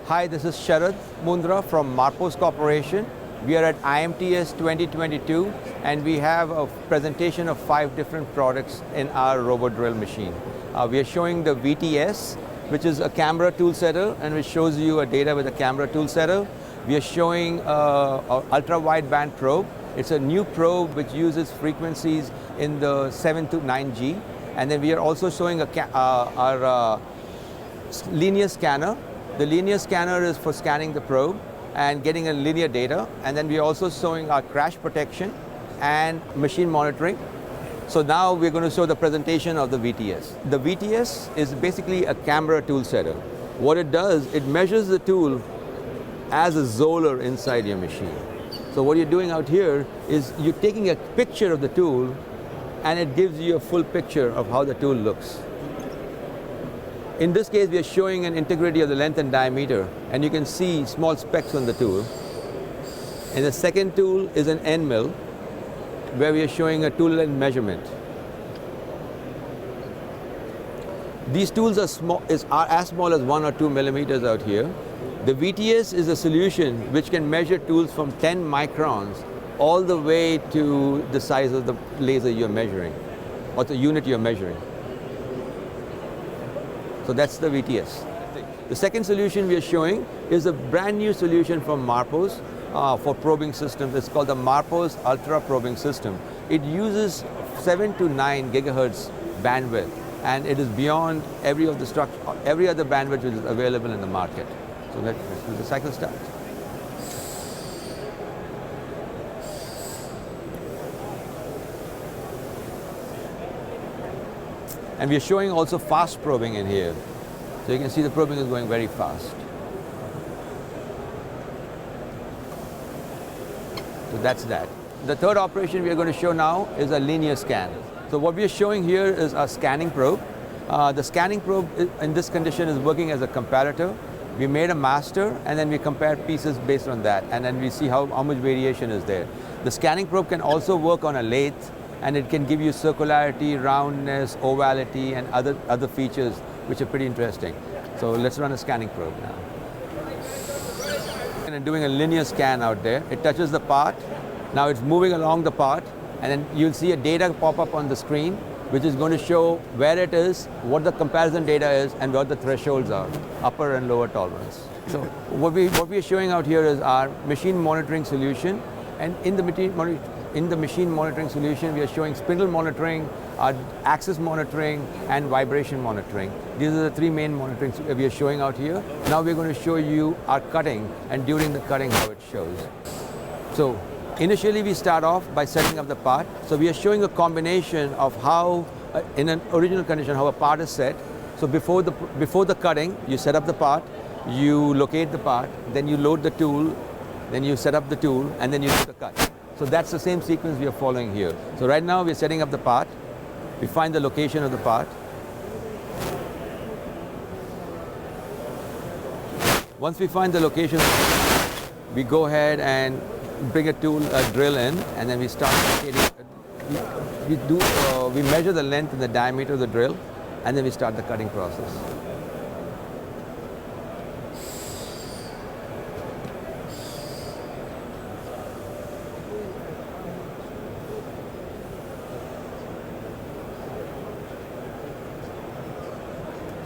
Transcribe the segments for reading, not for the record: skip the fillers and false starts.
Hi, this is Sharad Mundra from Marposs Corporation. We are at IMTS 2022 and we have a presentation of 5 different products in our robo-drill machine. We are showing the VTS, which is a camera tool setter and which shows you a data with a camera tool setter. We are showing an ultra-wideband probe. It's a new probe which uses frequencies in the 7 to 9G. And then we are also showing our linear scanner. The linear scanner is for scanning the probe and getting a linear data. And then we are also showing our crash protection and machine monitoring. So now we're going to show the presentation of the VTS. The VTS is basically a camera tool setter. What it does, it measures the tool as a zoller inside your machine. So what you're doing out here is you're taking a picture of the tool and it gives you a full picture of how the tool looks. In this case, we are showing an integrity of the length and diameter, and you can see small specks on the tool. And the second tool is an end mill, where we are showing a tool length measurement. These tools are as small as 1 or 2 millimeters out here. The VTS is a solution which can measure tools from 10 microns all the way to the size of the laser you're measuring, or the unit you're measuring. So that's the VTS. The second solution we are showing is a brand new solution from Marposs for probing systems. It's called the Marposs Ultra Probing System. It uses 7 to 9 gigahertz bandwidth, and it is beyond every other bandwidth which is available in the market. So let the cycle start. And we are showing also fast probing in here. So you can see the probing is going very fast. So that's that. The third operation we are going to show now is a linear scan. So what we are showing here is a scanning probe. The scanning probe in this condition is working as a comparator. We made a master and then we compare pieces based on that, and then we see how much variation is there. The scanning probe can also work on a lathe, and it can give you circularity, roundness, ovality, and other features which are pretty interesting. So let's run a scanning probe now. And doing a linear scan out there. It touches the part. Now it's moving along the part, and then you'll see a data pop up on the screen, which is going to show where it is, what the comparison data is, and what the thresholds are, upper and lower tolerance. So what we are showing out here is our machine monitoring solution, and in the machine monitoring solution, we are showing spindle monitoring, axis monitoring, and vibration monitoring. These are the 3 main monitoring we are showing out here. Now we're going to show you our cutting, and during the cutting how it shows. So initially we start off by setting up the part. So we are showing a combination of how, in an original condition, how a part is set. So before the cutting, you set up the part, you locate the part, then you load the tool, then you set up the tool, and then you do the cut. So that's the same sequence we are following here. So right now we're setting up the part. We find the location of the part. Once we find the location, we go ahead and bring a drill in, and then we start we measure the length and the diameter of the drill, and then we start the cutting process.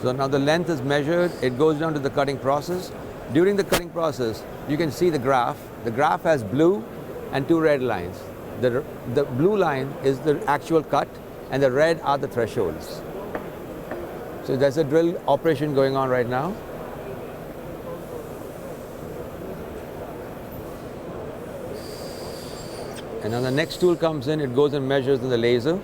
So now the length is measured, it goes down to the cutting process. During the cutting process, you can see the graph. The graph has blue and 2 red lines. The blue line is the actual cut, and the red are the thresholds. So there's a drill operation going on right now. And then the next tool comes in, it goes and measures in the laser.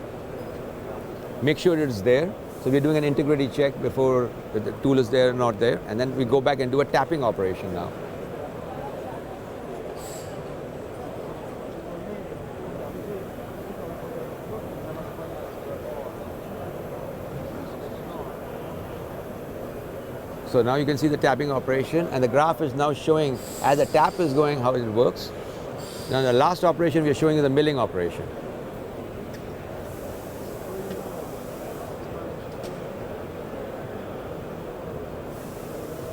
Make sure it is there. So we're doing an integrity check before the tool is there or not there, and then we go back and do a tapping operation now. So now you can see the tapping operation, and the graph is now showing as the tap is going how it works. Now the last operation we are showing is the milling operation.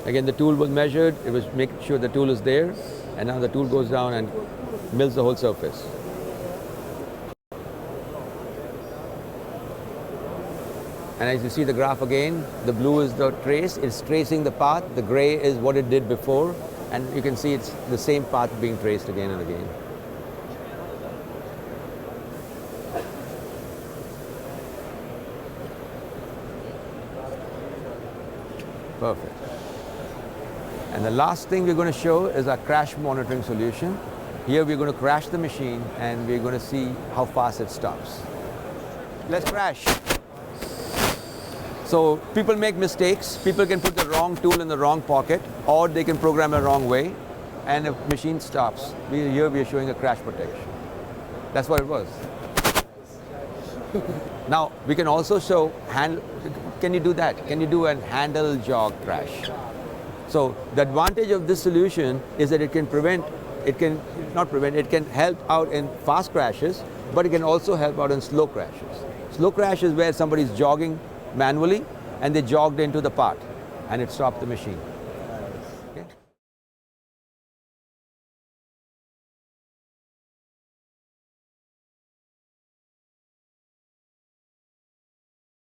Again, the tool was measured, it was making sure the tool is there, and now the tool goes down and mills the whole surface. And as you see the graph again, the blue is the trace, it's tracing the path, the gray is what it did before, and you can see it's the same path being traced again and again. Perfect. And the last thing we're going to show is our crash monitoring solution. Here we're going to crash the machine and we're going to see how fast it stops. Let's crash. So people make mistakes. People can put the wrong tool in the wrong pocket, or they can program it the wrong way, and the machine stops. Here we are showing a crash protection. That's what it was. Now we can also show can you do that? Can you do a handle jog crash? So the advantage of this solution is that it can help out in fast crashes, but it can also help out in slow crashes. Slow crash is where somebody's jogging manually and they jogged into the part and it stopped the machine.